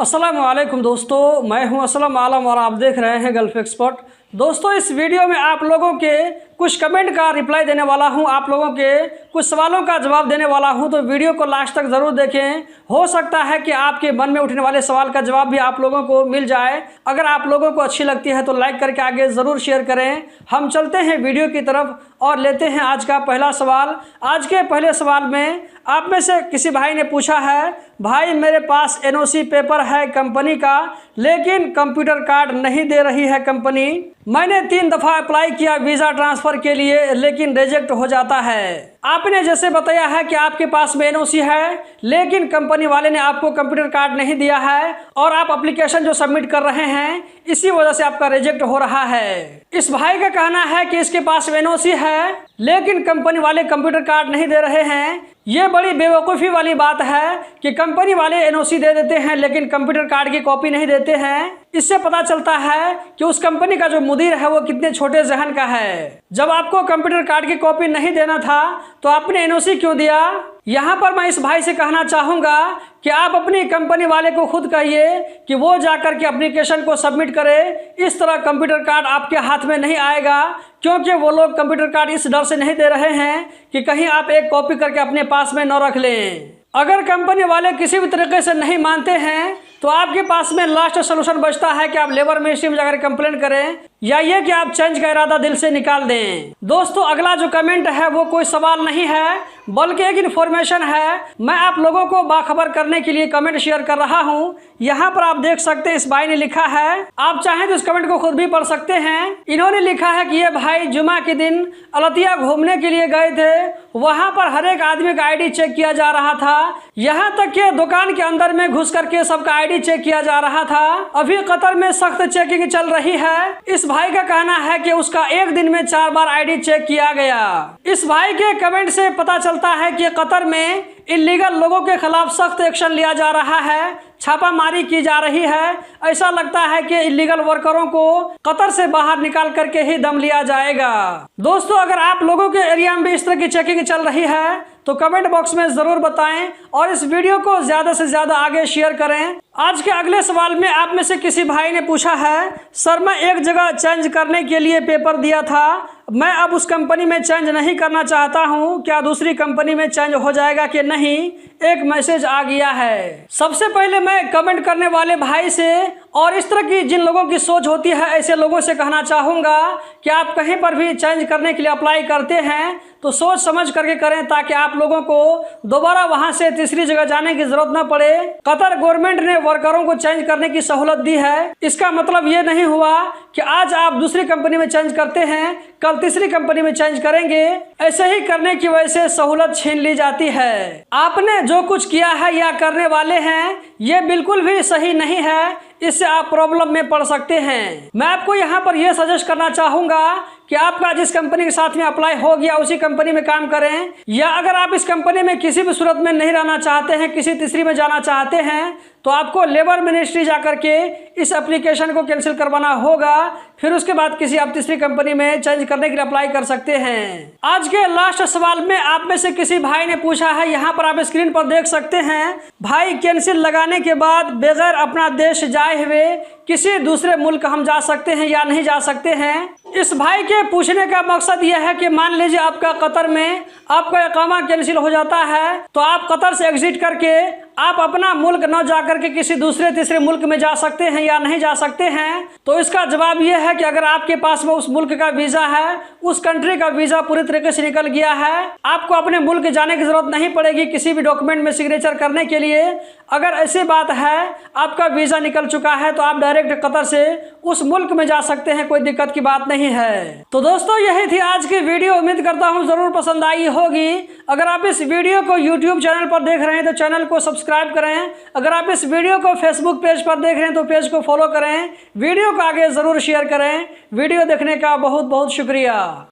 अस्सलाम वालेकुम दोस्तों, मैं हूं असलम आलम और आप देख रहे हैं गल्फ एक्सपर्ट। दोस्तों, इस वीडियो में आप लोगों के कुछ कमेंट का रिप्लाई देने वाला हूं, आप लोगों के कुछ सवालों का जवाब देने वाला हूं, तो वीडियो को लास्ट तक ज़रूर देखें। हो सकता है कि आपके मन में उठने वाले सवाल का जवाब भी आप लोगों को मिल जाए। अगर आप लोगों को अच्छी लगती है तो लाइक करके आगे ज़रूर शेयर करें। हम चलते हैं वीडियो की तरफ और लेते हैं आज का पहला सवाल। आज के पहले सवाल में आप में से किसी भाई ने पूछा है, भाई मेरे पास एनओसी पेपर है कंपनी का, लेकिन कंप्यूटर कार्ड नहीं दे रही है कंपनी। मैंने 3 दफ़ा अप्लाई किया वीज़ा ट्रांसफ़र के लिए, लेकिन रिजेक्ट हो जाता है। आपने जैसे बताया है कि आपके पास में एनओसी है, लेकिन कंपनी वाले ने आपको कंप्यूटर कार्ड नहीं दिया है और आप एप्लीकेशन जो सबमिट कर रहे हैं, इसी वजह से आपका रिजेक्ट हो रहा है। इस भाई का कहना है कि इसके पास एनओसी है, लेकिन कंपनी वाले कंप्यूटर कार्ड नहीं दे रहे हैं। ये बड़ी बेवकूफ़ी वाली बात है कि कंपनी वाले एनओसी दे देते हैं, लेकिन कंप्यूटर कार्ड की कॉपी नहीं देते हैं। इससे पता चलता है कि उस कंपनी का जो मुदीर है वो कितने छोटे जहन का है। जब आपको कंप्यूटर कार्ड की कॉपी नहीं देना था तो आपने एनओसी क्यों दिया? यहाँ पर मैं इस भाई से कहना चाहूँगा कि आप अपनी कंपनी वाले को खुद कहिए कि वो जाकर के एप्लीकेशन को सबमिट करे। इस तरह कंप्यूटर कार्ड आपके हाथ में नहीं आएगा, क्योंकि वो लोग कंप्यूटर कार्ड इस डर से नहीं दे रहे हैं कि कहीं आप एक कॉपी करके अपने पास में न रख लें। अगर कंपनी वाले किसी भी तरीके से नहीं मानते हैं तो आपके पास में लास्ट सोल्यूशन बचता है कि आप लेबर मिनिस्ट्री में जाकर कंप्लेंट करें, या ये कि आप चेंज का इरादा दिल से निकाल दें। दोस्तों, अगला जो कमेंट है वो कोई सवाल नहीं है, बल्कि एक इन्फॉर्मेशन है। मैं आप लोगों को बाखबर करने के लिए कमेंट शेयर कर रहा हूँ। यहाँ पर आप देख सकते हैं, इस भाई ने लिखा है, आप चाहें तो इस कमेंट को खुद भी पढ़ सकते हैं। इन्होंने लिखा है कि ये भाई जुमा के दिन अलतिया घूमने के लिए गए थे, वहाँ पर हर एक आदमी का आईडी चेक किया जा रहा था, यहाँ तक कि दुकान के अंदर में घुस करके सबका आईडी चेक किया जा रहा था। अभी कतर में सख्त चेकिंग चल रही है। इस भाई का कहना है कि उसका एक दिन में 4 बार आईडी चेक किया गया। इस भाई के कमेंट से पता चलता है कि कतर में इलीगल लोगों के खिलाफ सख्त एक्शन लिया जा रहा है, छापामारी की जा रही है। ऐसा लगता है कि इलीगल वर्करों को कतर से बाहर निकाल करके ही दम लिया जाएगा। दोस्तों, अगर आप लोगों के एरिया में भी इस तरह की चेकिंग चल रही है तो कमेंट बॉक्स में ज़रूर बताएं और इस वीडियो को ज़्यादा से ज़्यादा आगे शेयर करें। आज के अगले सवाल में आप में से किसी भाई ने पूछा है, सर मैं एक जगह चेंज करने के लिए पेपर दिया था, मैं अब उस कंपनी में चेंज नहीं करना चाहता हूं, क्या दूसरी कंपनी में चेंज हो जाएगा कि नहीं? एक मैसेज आ गया है। सबसे पहले मैं कमेंट करने वाले भाई से और इस तरह की जिन लोगों की सोच होती है, ऐसे लोगों से कहना चाहूँगा कि आप कहीं पर भी चेंज करने के लिए अप्लाई करते हैं तो सोच समझ करके करें, ताकि आप लोगों को दोबारा वहां से तीसरी जगह जाने की जरूरत न पड़े। कतर गवर्नमेंट ने वर्करों को चेंज करने की सहूलत दी है। इसका मतलब ये नहीं हुआ कि आज आप दूसरी कंपनी में चेंज करते हैं, कल तीसरी कंपनी में चेंज करेंगे। ऐसे ही करने की वजह से सहूलत छीन ली जाती है। आपने जो कुछ किया है या करने वाले हैं, ये बिल्कुल भी सही नहीं है। इससे आप प्रॉब्लम में पड़ सकते हैं। मैं आपको यहाँ पर यह सजेस्ट करना चाहूँगा कि आपका जिस कंपनी के साथ में अप्लाई हो गया उसी कंपनी में काम करें, या अगर आप इस कंपनी में किसी भी सूरत में नहीं रहना चाहते हैं, किसी तीसरी में जाना चाहते हैं, तो आपको लेबर मिनिस्ट्री जाकर के इस एप्लीकेशन को कैंसिल करवाना होगा। फिर उसके बाद किसी आप तीसरी कंपनी में चेंज करने के लिए अप्लाई कर सकते हैं। आज के लास्ट सवाल में आप में से किसी भाई ने पूछा है, यहाँ पर आप स्क्रीन पर देख सकते हैं, भाई कैंसिल लगाने के बाद बगैर अपना देश जाए हुए किसी दूसरे मुल्क हम जा सकते हैं या नहीं जा सकते हैं? इस भाई के पूछने का मकसद यह है कि मान लीजिए आपका कतर में आपका इकामा कैंसिल हो जाता है, तो आप कतर से एग्जिट करके आप अपना मुल्क न जाकर के किसी दूसरे तीसरे मुल्क में जा सकते हैं या नहीं जा सकते हैं? तो इसका जवाब यह है कि अगर आपके पास में उस मुल्क का वीज़ा है, उस कंट्री का वीज़ा पूरी तरीके से निकल गया है, आपको अपने मुल्क जाने की जरूरत नहीं पड़ेगी किसी भी डॉक्यूमेंट में सिग्नेचर करने के लिए। अगर ऐसी बात है, आपका वीज़ा निकल चुका है, तो आप डायरेक्ट कतर से उस मुल्क में जा सकते हैं, कोई दिक्कत की बात नहीं है। तो दोस्तों, यही थी आज की वीडियो। उम्मीद करता हूँ ज़रूर पसंद आई होगी। अगर आप इस वीडियो को यूट्यूब चैनल पर देख रहे हैं तो चैनल को सब्सक्राइब करें। अगर आप इस वीडियो को फेसबुक पेज पर देख रहे हैं तो पेज को फॉलो करें। वीडियो को आगे ज़रूर शेयर करें। वीडियो देखने का बहुत बहुत शुक्रिया।